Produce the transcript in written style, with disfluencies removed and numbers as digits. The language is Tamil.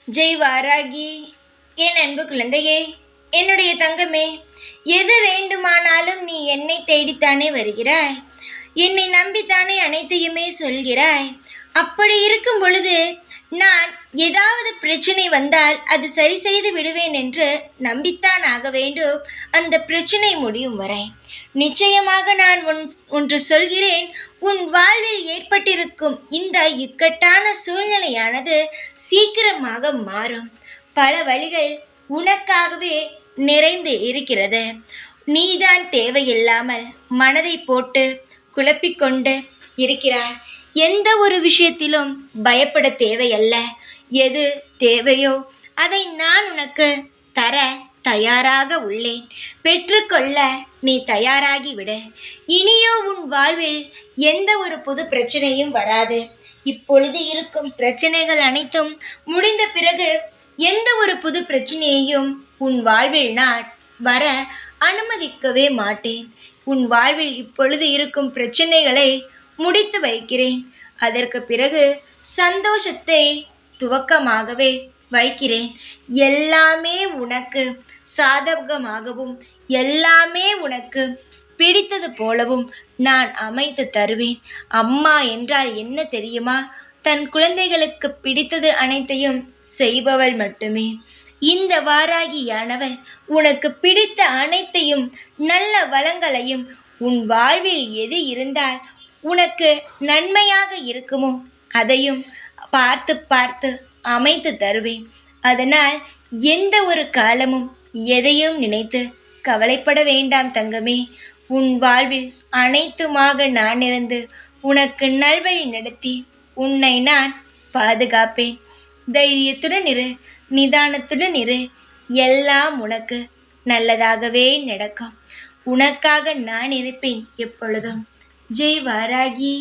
ஜெய் வாராகி, என் அன்பு குழந்தையே, என்னுடைய தங்கமே, எது வேண்டுமானாலும் நீ என்னை தேடித்தானே வருகிறாய். என்னை நம்பித்தானே அனைத்தையுமே சொல்கிறாய். அப்படி இருக்கும் பொழுது நான் ஏதாவது பிரச்சனை வந்தால் அது சரி செய்து விடுவேன் என்று நம்பித்தான் ஆக வேண்டும். அந்த பிரச்சனை முடியும் வரை நிச்சயமாக நான் ஒன்று சொல்கிறேன். உன் வாழ்வில் ஏற்பட்டிருக்கும் இந்த இக்கட்டான சூழ்நிலையானது சீக்கிரமாக மாறும். பல வழிகள் உனக்காகவே நிறைந்து இருக்கிறது. நீதான் தேவையில்லாமல் மனதை போட்டு குழப்பிக்கொண்டு இருக்கிறாய். எந்த ஒரு விஷயத்திலும் பயப்பட தேவையல்ல. எது தேவையோ அதை நான் உனக்கு தர தயாராக உள்ளேன். பெற்றுக்கொள்ள நீ தயாராகிவிடு. இனியோ உன் வாழ்வில் எந்த ஒரு புது பிரச்சனையும் வராது. இப்பொழுது இருக்கும் பிரச்சனைகள் அனைத்தும் முடிந்த பிறகு எந்த ஒரு புது பிரச்சனையையும் உன் வாழ்வில் நான் வர அனுமதிக்கவே மாட்டேன். உன் வாழ்வில் இப்பொழுது இருக்கும் பிரச்சனைகளை முடித்து வைக்கிறேன். அதற்கு பிறகு சந்தோஷத்தை துவக்கமாகவே வைக்கிறேன். எல்லாமே உனக்கு சாதகமாகவும் எல்லாமே உனக்கு பிடித்தது போலவும் நான் அமைத்து தருவேன். அம்மா என்றால் என்ன தெரியுமா? தன் குழந்தைகளுக்கு பிடித்தது அனைத்தையும் செய்பவள் மட்டுமே. இந்த வாராகியானவள் உனக்கு பிடித்த அனைத்தையும் நல்ல வளங்களையும் உன் வாழ்வில் எது இருந்தால் உனக்கு நன்மையாக இருக்குமோ அதையும் பார்த்து பார்த்து அமைத்து தருவேன். அதனால் எந்த ஒரு காலமும் எதையும் நினைத்து கவலைப்பட வேண்டாம் தங்கமே. உன் வாழ்வில் அனைத்துமாக நான் இருந்து உனக்கு நல்வழி நடத்தி உன்னை நான் பாதுகாப்பேன். தைரியத்துடன் இரு, நிதானத்துடன் இரு. எல்லாம் உனக்கு நல்லதாகவே நடக்கும். உனக்காக நான் இருப்பேன் எப்பொழுதும். ஜெய் வாராகி.